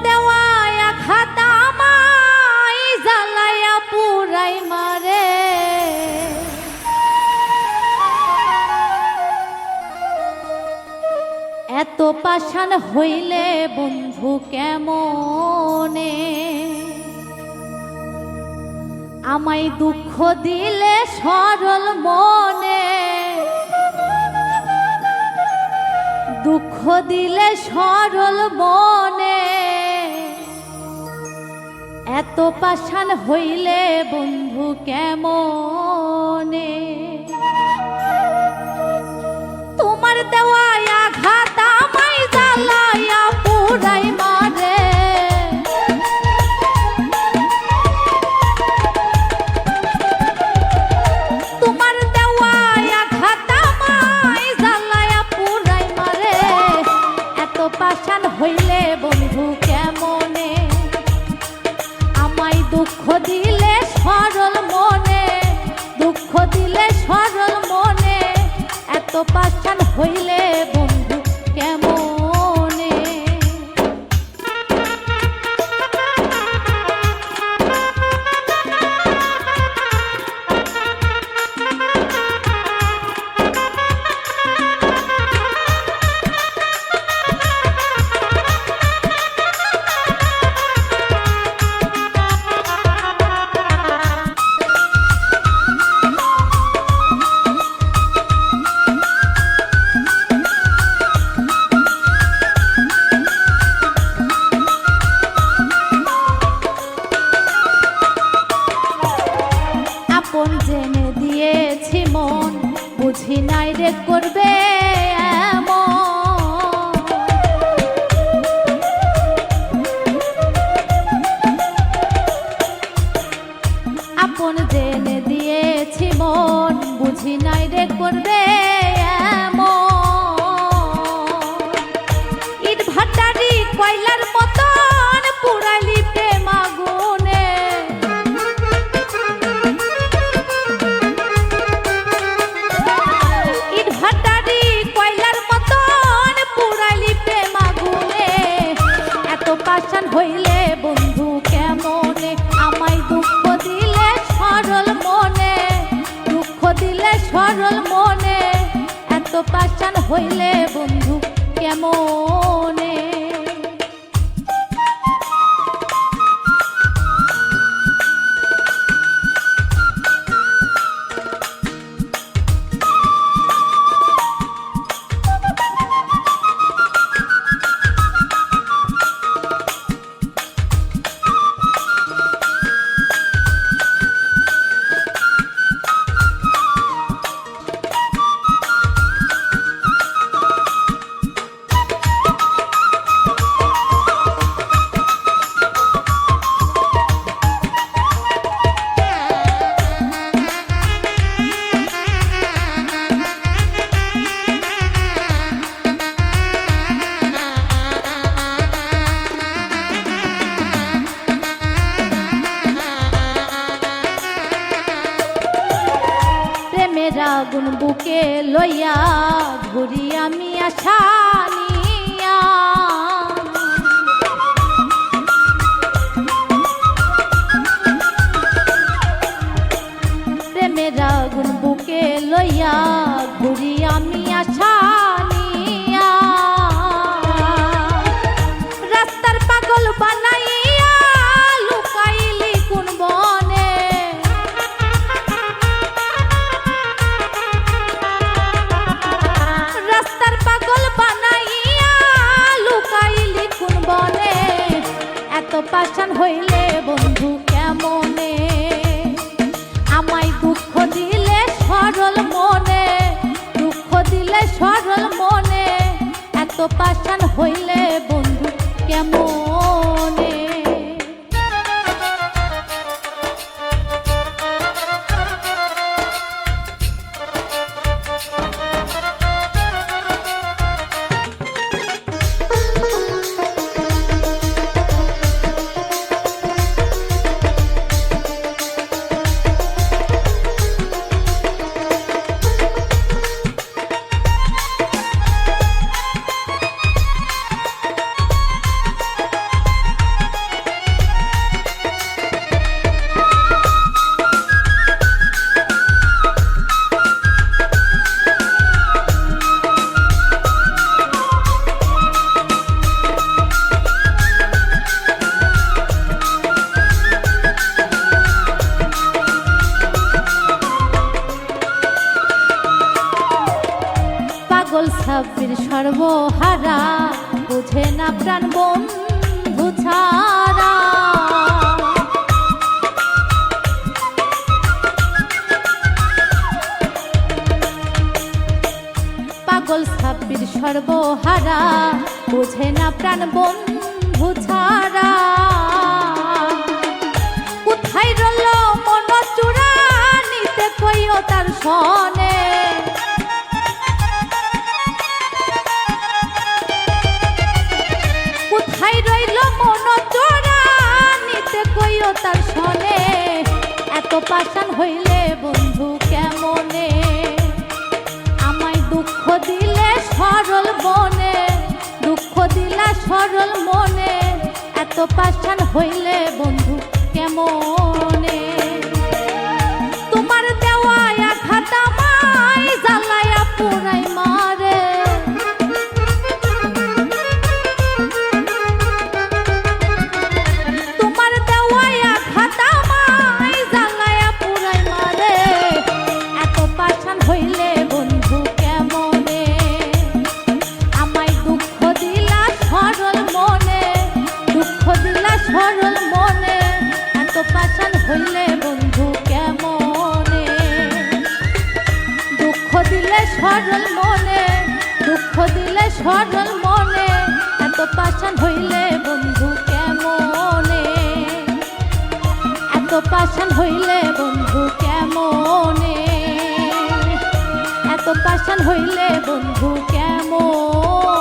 দেওয়া আঘাত আমায় জ্বালায়া পুরাই মারে। এত পাষাণ হইলে বন্ধু কেমনে, আমায় দুঃখ দিলে সরল মনে, দুঃখ দিলে সরল মনে। এত পাষাণ হইলে বন্ধু কেমনে, তোমার দেওয়া আঘাত আমায় জ্বালায়া পুরাই মারে। তোমার দেওয়া আঘাত আমায় জ্বালায়া পুরাই মারে। এত পাষাণ হইলে বন্ধু কেমনে, আমায় দুঃখ দিলে সরল মনে, দুঃখ দিলে সরল মনে। এত পাষাণ হইলে বন্ধু কেমনে। আপন জেনে দিয়েছি মন, বুঝি নাই রে করবে এমন। আপন জেনে দিয়েছি মন, বুঝি নাই রে করবে এমন। ইট ভাটারি কয়লার মতন পুরালি প্রেম আগুনে। ইট ভাটারি কয়লার মতন পুরালি প্রেম আগুনে। এত পাষাণ হইলে বন্ধু কেমনে, আমায় দুঃখ দিলে সরল মনে, দুঃখ দিলে সরল মনে। এত পাষাণ হইলে বন্ধু কেমনে। আগুন বুকে লইয়া ঘুরি আমি আশা নিয়া। প্রেমের আগুন বুকে লইয়া ঘুরি আমি আশা নিয়া। রাস্তার পাগল বানাইয়া লুকাইলি কোন বনে। রাস্তার পাগল বানাইয়া লুকাইলি কোন বনে। এত পাষাণ হইলে বন্ধু কেমনে, আমায় দুঃখ দিলে সরল মনে, দুঃখ দিলে সরল মনে। এত পাষাণ হইলে বন্ধু কেমনে। সর্বহারা, বুঝে না প্রাণ বন্ধু ছাড়া। পাগল সাব্বির সর্বহারা, বুঝে না প্রাণ বন্ধু ছাড়া। কোথায় রইল মন চূড়া, নিতে কইও তার সনে। কোথায় রইল মন চূড়া, নিতে কইও তার সনে। এত পাষাণ হইলে বন্ধু কেমনে, আমায় দুঃখ দিলে সরল মনে, দুঃখ দিলা সরল মনে। এত পাষাণ হইলে বন্ধু কেমনে, তোমার দেওয়া আঘাত আমায় জ্বালায়া পুরাই মারে। তোমার দেওয়া আঘাত আমায় জ্বালায়া পুরাই মারে। এত পাষাণ হইলে বন্ধু কেমনে, আমায় দুঃখ দিলা সরল মনে, দুঃখ দিলা সরল মনে। এত পাষাণ হইলে বন্ধু কেমনে, দুঃখ দিলে সরল মনে, দুঃখ দিলে সরল মনে। এত পাষাণ হইলে বন্ধু কেমনে, এত পাষাণ হইলে বন্ধু কেমনে, এত পাষাণ হইলে বন্ধু কেমন।